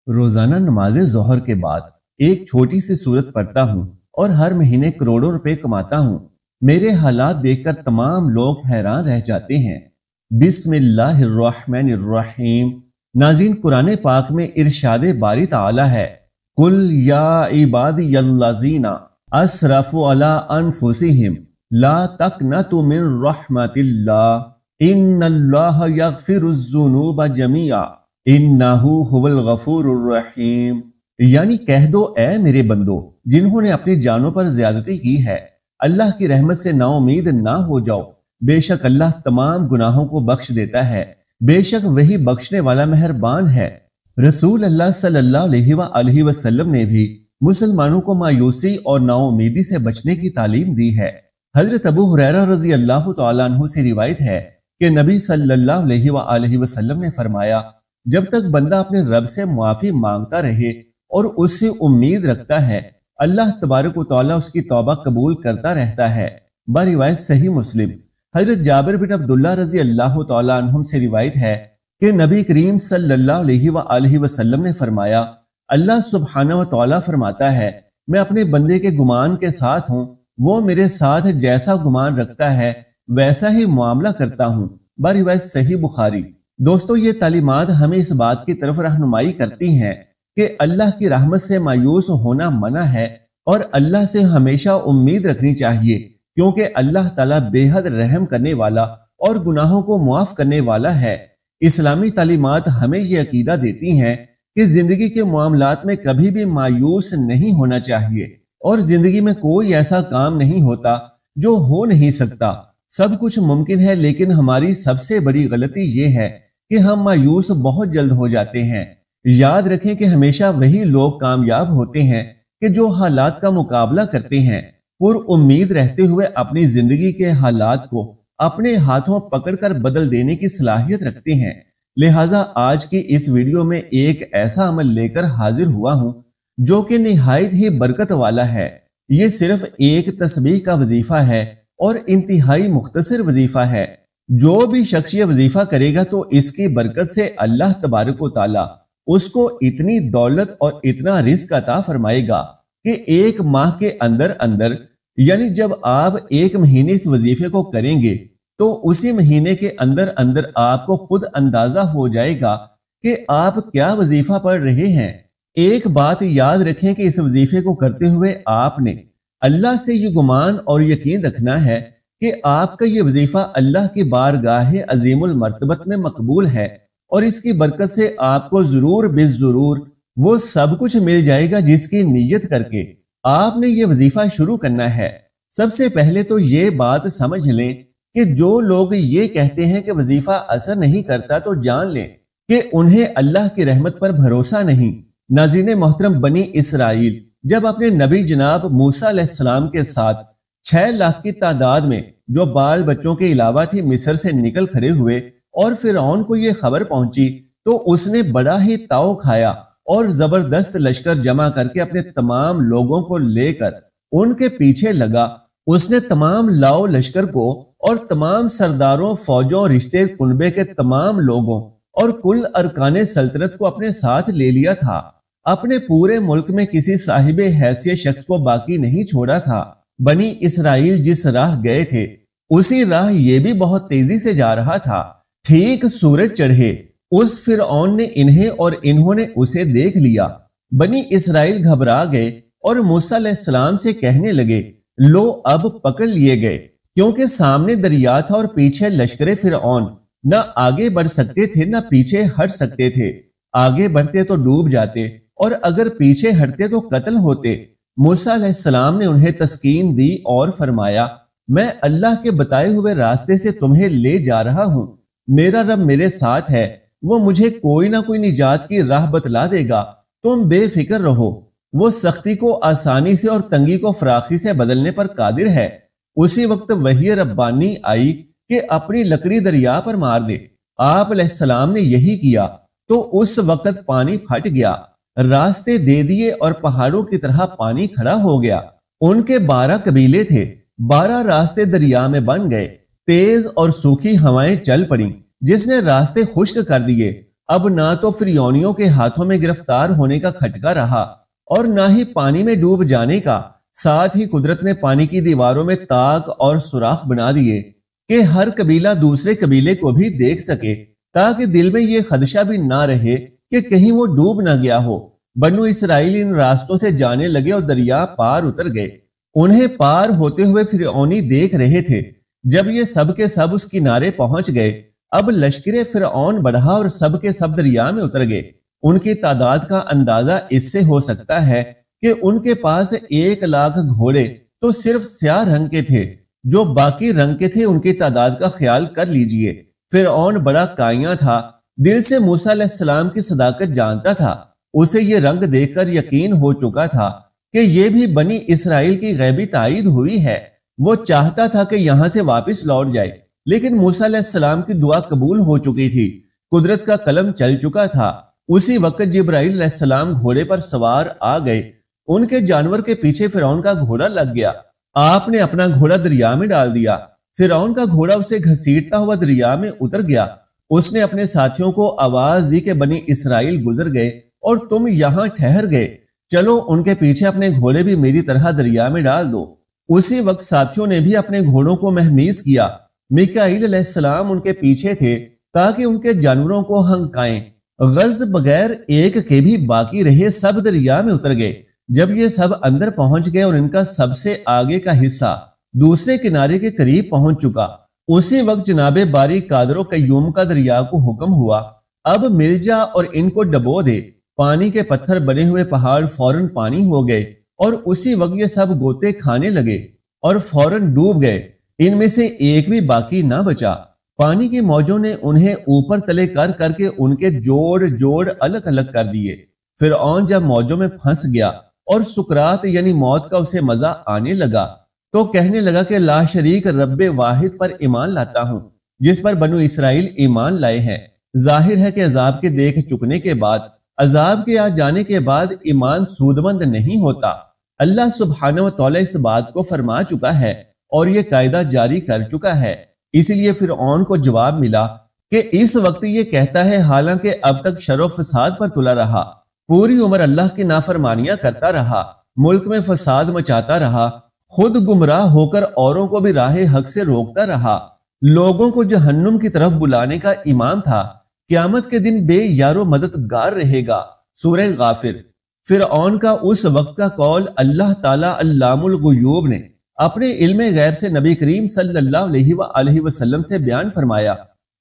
रोजाना नमाज ज़ोहर के बाद एक छोटी सी सूरत पढ़ता हूँ और हर महीने करोड़ों रुपए कमाता हूँ। मेरे हालात देखकर तमाम लोग हैरान रह जाते हैं। बिस्मिल्लाहिर्रहमानिर्रहीम। नाज़रीन, कुरान पाक में इरशाद बारी ताला है, कुल या इबादियल्लज़ीना असरफु अला अनफुसिहिम ला तक़नतु मिन रहमतिल्लाह इन्नल्लाह यग़फिरुज़्ज़ुनूब जमीआ इन्नहु हुवल गफूरुर रहीम। यानी कह दो, ऐ मेरे बंदो जिन्होंने अपनी जानों पर ज्यादती की है, अल्लाह की रहमत से नाउमीद ना हो जाओ। बेशक अल्लाह तमाम गुनाहों को बख्श देता है, बेशक वही बख्शने वाला मेहरबान है। रसूल अल्लाह सल्लल्लाहु अलैहि वसल्लम ने भी मुसलमानों को मायूसी और नाउमीदी से बचने की तालीम दी है। हजरत अबू हुरैरा रज़ी अल्लाह तआला अन्हु से रिवायत है कि नबी सल्लल्लाहु अलैहि वसल्लम ने फरमाया, जब तक बंदा अपने रब से माफी मांगता रहे और उससे उम्मीद रखता है, अल्लाह तबारक व तआला उसकी तौबा कबूल करता रहता है। बरिवायत सही मुस्लिम। हजरत जाबिर बिन अब्दुल्लाह रज़ी अल्लाह तआला अन्हुम से रिवायत है कि नबी करीम सल्लल्लाहु अलैहि वसल्लम ने फरमाया, अल्लाह सुब्हानहु व तआला फरमाता है, मैं अपने बंदे के गुमान के साथ हूँ, वो मेरे साथ जैसा गुमान रखता है वैसा ही मामला करता हूँ। बरिवायत सही बुखारी। दोस्तों, ये तालीमात हमें इस बात की तरफ रहनुमाई करती हैं कि अल्लाह की रहमत से मायूस होना मना है और अल्लाह से हमेशा उम्मीद रखनी चाहिए, क्योंकि अल्लाह ताला बेहद रहम करने वाला और गुनाहों को मुआफ करने वाला है। इस्लामी तालीमात हमें ये अकीदा देती हैं कि जिंदगी के मामलात में कभी भी मायूस नहीं होना चाहिए और जिंदगी में कोई ऐसा काम नहीं होता जो हो नहीं सकता। सब कुछ मुमकिन है, लेकिन हमारी सबसे बड़ी गलती ये है कि हम मायूस बहुत जल्द हो जाते हैं। याद रखें कि हमेशा वही लोग कामयाब होते हैं कि जो हालात का मुकाबला करते हैं, पुरउम्मीद रहते हुए अपनी जिंदगी के हालात को अपने हाथों पकड़कर बदल देने की सलाहियत रखते हैं। लिहाजा आज की इस वीडियो में एक ऐसा अमल लेकर हाजिर हुआ हूं जो कि निहायत ही बरकत वाला है। ये सिर्फ एक तस्बीह का वजीफा है और इंतहाई मुख्तसर वजीफा है। जो भी शख्स ये वजीफा करेगा तो इसकी बरकत से अल्लाह तबारक व तआला उसको इतनी दौलत और इतना रिज़्क अता फरमाएगा कि एक माह के अंदर अंदर, यानी जब आप एक महीने इस वजीफे को करेंगे तो उसी महीने के अंदर अंदर आपको खुद अंदाजा हो जाएगा कि आप क्या वजीफा पढ़ रहे हैं। एक बात याद रखें कि इस वजीफे को करते हुए आपने अल्लाह से ये गुमान और यकीन रखना है कि आपका ये वजीफा अल्लाह की बारगाह अजीमुल मर्तबत में मकबूल है और इसकी बरकत से आपको जरूर बेजरूर वो सब कुछ मिल जाएगा जिसकी नीयत करके आपने ये वजीफा शुरू करना है। सबसे पहले तो ये बात समझ लें कि जो लोग ये कहते हैं कि वजीफा असर नहीं करता, तो जान लें कि उन्हें अल्लाह की रहमत पर भरोसा नहीं। नाज़रीन मोहतरम, बनी इसराइल जब अपने नबी जनाब मूसा अलैहिस्सलाम के साथ 6 लाख की तादाद में जो बाल बच्चों के अलावा थी मिस्र से निकल खड़े हुए और फिरौन को यह खबर पहुंची तो उसने बड़ा ही ताव खाया और जबरदस्त लश्कर जमा करके अपने तमाम लोगों को लेकर उनके पीछे लगा। उसने तमाम लाओ लश्कर को और तमाम सरदारों, फौजों, रिश्ते कुनबे के तमाम लोगों और कुल अरकाने सल्तनत को अपने साथ ले लिया था। अपने पूरे मुल्क में किसी साहिबे हैसियत शख्स को बाकी नहीं छोड़ा था। बनी इसराइल जिस राह गए थे उसी राह ये भी बहुत तेजी से जा रहा था। ठीक सूरज चढ़े उस फिरऔन ने इन्हें और इन्होंने उसे देख लिया। बनी इसराइल घबरा गए और मूसा अलैहिस्सलाम से कहने लगे, लो अब पकड़ लिए गए, क्योंकि सामने दरिया था और पीछे लश्करे फिरऔन। न आगे बढ़ सकते थे न पीछे हट सकते थे। आगे बढ़ते तो डूब जाते और अगर पीछे हटते तो कत्ल होते। मूसा अलैहिस्सलाम ने उन्हें तस्कीन दी और फरमाया, मैं अल्लाह के बताए हुए रास्ते से तुम्हें ले जा रहा हूँ। मेरा रब मेरे साथ है, वो मुझे कोई ना कोई निजात की राह बतला देगा। तुम बेफिक्र रहो, वो सख्ती को आसानी से और तंगी को फराखी से बदलने पर कादिर है। उसी वक्त वही रब्बानी आई कि अपनी लकड़ी दरिया पर मार दे। आप अलैहिस्सलाम ने यही किया तो उस वक्त पानी फट गया, रास्ते दे दिए और पहाड़ों की तरह पानी खड़ा हो गया। उनके 12 कबीले थे, 12 रास्ते दरिया में बन गए। तेज और सूखी हवाएं चल पड़ी जिसने रास्ते खुश्क कर दिए। اب نہ تو فرعونیوں کے ہاتھوں میں گرفتار ہونے کا کھٹکا رہا اور نہ ہی پانی میں ڈوب جانے کا، ساتھ ہی قدرت نے پانی کی دیواروں میں تاک اور سوراخ بنا دیے کہ ہر قبیلہ دوسرے قبیلے کو بھی دیکھ سکے، تاکہ دل میں یہ خدشہ بھی نہ رہے کہ کہیں وہ ڈوب نہ گیا ہو۔ بنو اسرائیل ان راستوں سے جانے لگے اور دریا پار اتر گئے۔ انہیں پار ہوتے ہوئے فرعونی دیکھ رہے تھے۔ جب یہ سب کے سب اس کنارے پہنچ گئے، اب لشکر فرعون بڑھا اور سب کے سب دریا میں اتر گئے۔ ان کی تعداد کا اندازہ اس سے ہو سکتا ہے کہ ان کے پاس 1,00,000 گھوڑے تو صرف سیاہ رنگ کے تھے، جو باقی رنگ کے تھے ان کی تعداد کا خیال کر لیجئے۔ فرعون بڑا کائیاں تھا، دل سے موسیٰ علیہ السلام کی صداقت جانتا تھا۔ اسے یہ رنگ دیکھ کر یقین ہو چکا تھا کہ یہ بھی بنی اسرائیل کی غیبی تائید ہوئی ہے۔ وہ چاہتا تھا کہ یہاں سے واپس لوٹ جائے، لیکن موسیٰ علیہ السلام کی دعا قبول ہو چکی تھی، قدرت کا قلم چل چکا تھا۔ اسی وقت جبرائیل علیہ السلام گھوڑے پر سوار آ گئے۔ ان کے جانور کے پیچھے فرعون کا گھوڑا لگ گیا۔ آپ نے اپنا گھوڑا دریا میں ڈال دیا۔ فرعون کا گھوڑا اسے گھسیٹتا ہوا دریا میں اتر گیا۔ اس نے اپنے ساتھیوں کو آواز دی کہ بنی اسرائیل گزر گئے اور تم یہاں ٹھہر گئے، چلو ان کے پیچھے اپنے گھوڑے بھی میری طرح دریا میں ڈال دو۔ اسی وقت ساتھیوں نے بھی اپنے گھوڑوں کو مہمیز کیا۔ میکائیل علیہ السلام ان کے پیچھے تھے تاکہ ان کے جانوروں کو ہنکائیں۔ غرض بغیر ایک کے بھی باقی رہے سب دریا میں اتر گئے۔ جب یہ سب اندر پہنچ گئے اور ان کا سب سے آگے کا حصہ دوسرے کنارے کے قریب پہنچ چکا، اسی وقت جناب باری قادر و قیوم کا دریا کو حکم ہوا، اب مل جا اور ان کو ڈبو دے۔ پانی کے پتھر بنے ہوئے پہاڑ فوراً پانی ہو گئے اور اسی وقت یہ سب گوتے کھانے لگے اور فوراً ڈوب گئے۔ ان میں سے ایک بھی باقی نہ بچا۔ پانی کی موجوں نے انہیں اوپر تلے کر کر کے ان کے جوڑ الگ الگ کر دیے۔ فرعون جب موجوں میں پھنس گیا اور سکرات یعنی موت کا اسے مزہ آنے لگا تو کہنے لگا کہ لا شریک رب واحد پر ایمان لاتا ہوں، جس پر بنو اسرائیل ایمان لائے ہیں۔ ظاہر ہے کہ عذاب کے دیکھ چکنے کے بعد، عذاب کے آ جانے کے بعد ایمان سودمند نہیں ہوتا۔ اللہ سبحانہ و تعالی اس بات کو فرما چکا ہے اور یہ قاعدہ جاری کر چکا ہے۔ اس لیے فرعون کو جواب ملا کہ اس وقت یہ کہتا ہے، حالانکہ اب تک شر و فساد پر تلا رہا، پوری عمر اللہ کی نافرمانیاں کرتا رہا، ملک میں فساد مچاتا رہا، خود گمراہ ہو کر اوروں کو بھی راہ حق سے روکتا رہا، لوگوں کو جہنم کی طرف بلانے کا امام تھا، قیامت کے دن بے یار و مددگار رہے گا۔ سورہ غافر۔ فرعون کا اس وقت کا قول اللہ تعالیٰ علام الغیوب نے اپنے علم غیب سے نبی کریم صلی اللہ علیہ وآلہ وسلم سے بیان فرمایا۔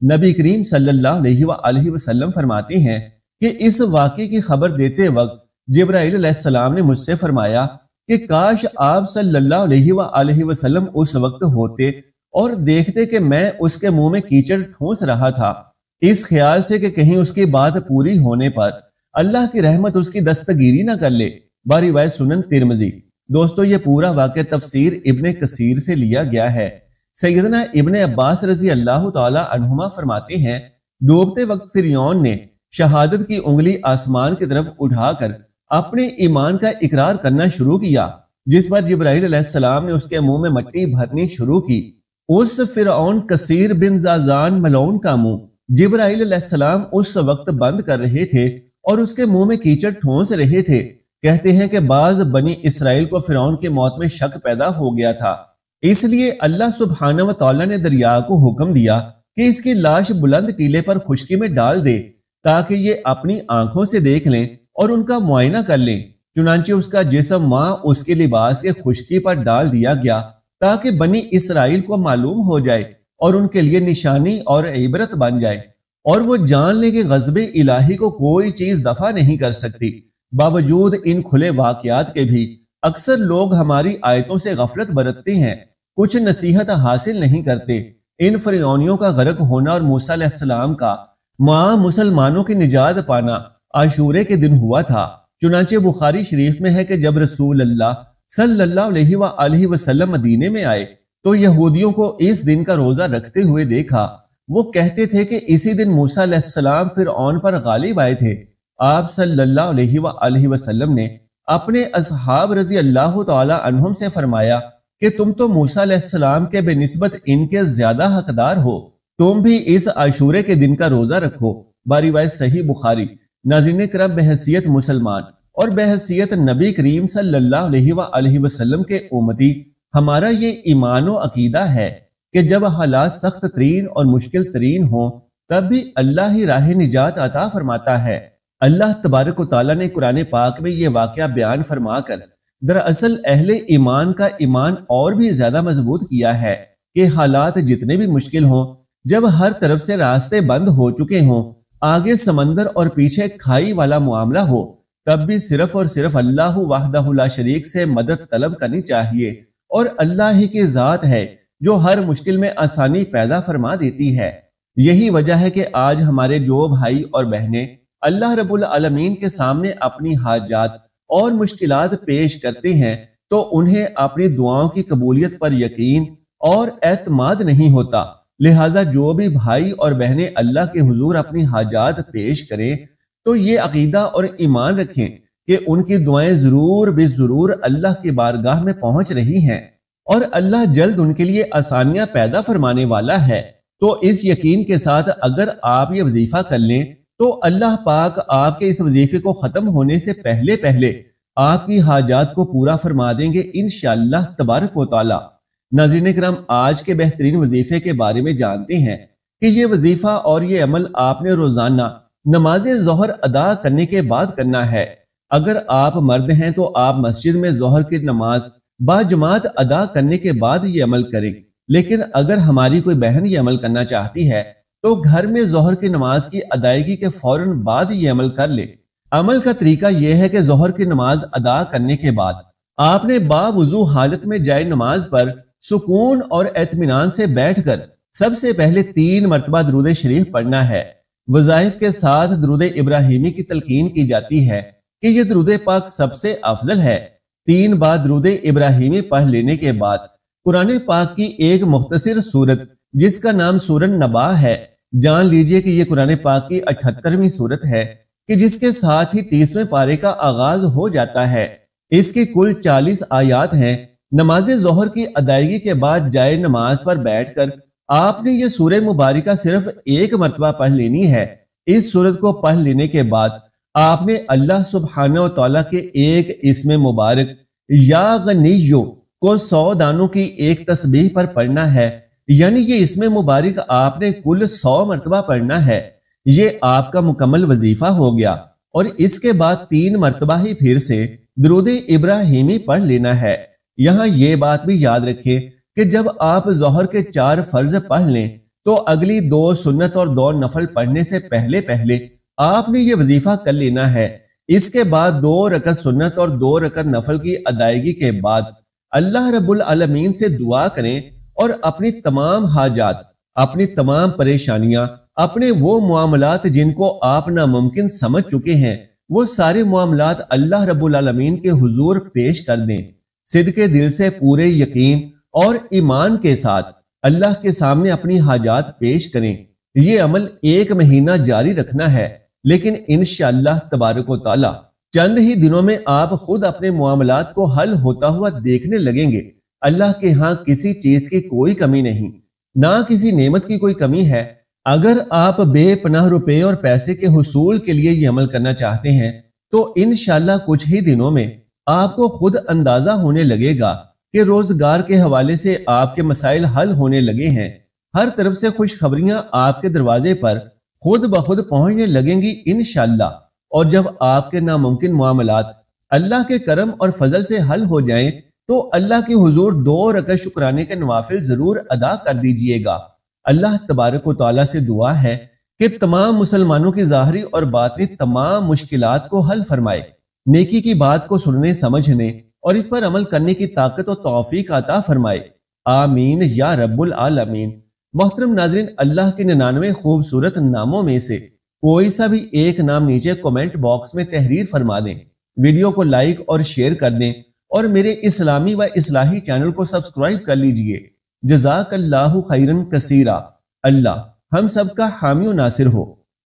نبی کریم صلی اللہ علیہ وآلہ وسلم فرماتے ہیں کہ اس واقعے کی خبر دیتے وقت جبرائیل علیہ السلام نے مجھ سے فرمایا کہ کاش آپ صلی اللہ علیہ وآلہ وسلم اس وقت ہوتے اور دیکھتے کہ میں اس کے منہ میں کیچڑ ٹھونس رہا تھا، اس خیال سے کہ کہیں اس کی بات پوری ہونے پر اللہ کی رحمت اس کی دستگیری نہ کر لے۔ بروایت سنن ترمذی۔ دوستو، یہ پورا واقعہ تفسیر ابن کثیر سے لیا گیا ہے۔ سیدنا ابن عباس رضی اللہ تعالی عنہما فرماتے ہیں، ڈوبتے وقت فرعون نے شہادت کی انگلی آسمان کی طرف اٹھا کر اپنے ایمان کا اقرار کرنا شروع کیا، جس پر جبرائیل علیہ السلام نے اس کے منہ میں مٹی بھرنی شروع کی۔ اس فرعون کثیر بن زازان ملعون کا منہ جبرائیل علیہ السلام اس وقت بند کر رہے تھے اور اس کے منہ میں کیچڑ ٹھونس رہے تھے۔ کہتے ہیں کہ بعض بنی اسرائیل کو فرعون کی موت میں شک پیدا ہو گیا تھا، اس لیے اللہ سبحانہ و تعالی نے دریا کو حکم دیا کہ اس کی لاش بلند ٹیلے پر خشکی میں ڈال دے تاکہ یہ اپنی آنکھوں سے دیکھ لیں اور ان کا معائنہ کر لیں۔ چنانچہ اس کا جسم ماں اس کے لباس کے خشکی پر ڈال دیا گیا تاکہ بنی اسرائیل کو معلوم ہو جائے اور ان کے لیے نشانی اور عبرت بن جائے، اور وہ جان لے کہ غضب الہی کو کوئی چیز دفع نہیں کر سکتی۔ باوجود ان کھلے واقعات کے بھی اکثر لوگ ہماری آیتوں سے غفلت برتتے ہیں، کچھ نصیحت حاصل نہیں کرتے۔ ان فرعونیوں کا غرق ہونا اور موسیٰ علیہ السلام کا مسلمانوں کی نجات پانا عاشورے کے دن ہوا تھا۔ چنانچہ بخاری شریف میں ہے کہ جب رسول اللہ صلی اللہ علیہ وآلہ وسلم مدینے میں آئے تو یہودیوں کو اس دن کا روزہ رکھتے ہوئے دیکھا۔ وہ کہتے تھے کہ اسی دن موسیٰ علیہ السلام فرعون پر غالب آئے تھے۔ آپ صلی اللہ علیہ وآلہ وسلم نے اپنے اصحاب رضی اللہ تعالی عنہم سے فرمایا کہ تم تو موسیٰ علیہ السلام کے بے نسبت ان کے زیادہ حقدار ہو، تم بھی اس عاشورے کے دن کا روزہ رکھو۔ बारिवायत सही बुखारी। नाज़रीन करम, बहैसियत मुसलमान और बहैसियत नबी करीम सल्लल्लाहु अलैहि वसल्लम के उम्मती, हमारा ये ईमान व अकीदा है कि जब हालात सख्त तरीन और मुश्किल तरीन हो तब भी अल्लाह ही राह निजात अता फरमाता है। अल्लाह तबारक व तआला ने कुरान पाक में ये वाक़या बयान फरमाकर दरअसल अहले ईमान का ईमान और भी ज्यादा मजबूत किया है कि हालात जितने भी मुश्किल हों, जब हर तरफ से रास्ते बंद हो चुके हों, आगे समंदर और पीछे खाई वाला मामला हो, तब भी सिर्फ और सिर्फ अल्लाह वहदहु ला शरीक से मदद तलब करनी चाहिए। और अल्लाह ही की जात है जो हर मुश्किल में आसानी पैदा फरमा देती है। यही वजह है कि आज हमारे जो भाई और बहनें अल्लाह रब्बुल आलमीन के सामने अपनी हाजात और मुश्किलात पेश करते हैं, तो उन्हें अपनी दुआओं की कबूलियत पर यकीन और एतमाद नहीं होता। लिहाजा जो भी भाई और बहनें अल्लाह के हुजूर अपनी हाजात पेश करें, तो ये अकीदा और ईमान रखें कि उनकी दुआएं जरूर बेजरूर अल्लाह की बारगाह में पहुंच रही हैं और अल्लाह जल्द उनके लिए आसानियां पैदा फरमाने वाला है। तो इस यकीन के साथ अगर आप ये वजीफा कर लें, तो अल्लाह पाक आपके इस वजीफे को खत्म होने से पहले पहले आपकी हाजात को पूरा फरमा देंगे इंशाअल्लाह तबारक व तआला। नाज़रीन किराम, आज के बेहतरीन वजीफे के बारे में जानते हैं कि ये वजीफा और ये अमल आपने रोजाना नमाज ज़ोहर अदा करने के बाद करना है। अगर आप मर्द हैं तो आप मस्जिद में ज़ोहर की नमाज बाजमात अदा करने के बाद ये अमल करें, लेकिन अगर हमारी कोई बहन ये अमल करना चाहती है तो घर में ज़ोहर की नमाज की अदायगी के फौरन बाद ये अमल कर ले। अमल का तरीका यह है कि ज़ोहर की नमाज अदा करने के बाद आपने बावुज़ू हालत में जाए नमाज पर सुकून और एतमीनान से बैठकर सबसे पहले 3 मरतबा दुरूद शरीफ पढ़ना है। वज़ाइफ के साथ दुरूद इब्राहिमी की तलकीन की जाती है कि यह दुरूद पाक सबसे अफजल है। 3 बार दुरूद इब्राहिमी पढ़ लेने के बाद कुरान पाक की एक मुख्तसर सूरत जिसका नाम सूरह नबा है, जान लीजिए कि यह कुरान पाक की 78वीं सूरत है कि जिसके साथ ही 30वें पारे का आगाज हो जाता है। इसकी कुल 40 आयात हैं। नमाज ज़ोहर की अदायगी के बाद जाए नमाज पर बैठकर आपने ये सूरह मुबारका सिर्फ 1 मरतबा पढ़ लेनी है। इस सूरत को पढ़ लेने के बाद आपने अल्लाह सुब्हानहू व तआला के एक इसमें मुबारक या गनियो को 100 दानों की एक तस्बीह पर पढ़ना है, यानी ये इसमें मुबारक आपने कुल 100 मरतबा पढ़ना है। ये आपका मुकम्मल वजीफा हो गया। और इसके बाद 3 मरतबा ही फिर से दुरूद इब्राहिमी पढ़ लेना है। यहाँ ये बात भी याद रखें कि जब आप ज़ोहर के 4 फर्ज पढ़ लें तो अगली 2 सुन्नत और 2 नफल पढ़ने से पहले पहले आपने ये वजीफा कर लेना है। इसके बाद 2 रकत सुन्नत और 2 रकत नफल की अदायगी के बाद अल्लाह रब्बुल आलमीन से दुआ करें और अपनी तमाम हाजात, अपनी तमाम परेशानियां, अपने वो मामलात जिनको आप नामुमकिन समझ चुके हैं, वो सारे मामलात अल्लाह रब्बुल आलमीन के हुजूर पेश कर दें। सिद्के दिल से पूरे यकीन और ईमान के साथ अल्लाह के सामने अपनी हाजात पेश करें। ये अमल 1 महीना जारी रखना है, लेकिन इंशाअल्लाह तबारक व तआला चंद ही दिनों में आप खुद अपने मामलात को हल होता हुआ देखने लगेंगे। अल्लाह के यहाँ किसी चीज की कोई कमी नहीं, ना किसी नेमत की कोई कमी है। अगर आप बेपनाह रुपए और पैसे के हुसूल के लिए ये अमल करना चाहते हैं, तो इंशाअल्लाह कुछ ही दिनों में आपको खुद अंदाजा होने लगेगा कि रोजगार के हवाले से आपके मसाइल हल होने लगे हैं। हर तरफ से खुशखबरियां आपके दरवाजे पर खुद ब खुद पहुंचने लगेंगी इंशाअल्लाह। और जब आपके नामुमकिन मामलात अल्लाह के करम और फजल से हल हो जाएं, तो अल्लाह के हुजूर 2 रकत शुक्राने के नवाफिल जरूर अदा कर दीजिएगा। अल्लाह तबारक व तआला से दुआ है कि तमाम मुसलमानों की ज़ाहरी और बातनी तमाम मुश्किलात को हल फरमाए, नेकी की बात को सुनने समझने और इस पर अमल करने की ताकत और तौफीक अता फरमाए। आमीन या रब्बुल आलमीन। मोहतरम नाजरीन, अल्लाह के 99 खूबसूरत नामों में से कोई सा भी एक नाम नीचे कमेंट बॉक्स में तहरीर फरमा दें, वीडियो को लाइक और शेयर कर दें और मेरे इस्लामी व इस्लाही चैनल को सब्सक्राइब कर लीजिए। जज़ाकल्लाहु खैरन कसीरा। अल्लाह हम सबका हामी व नासिर हो।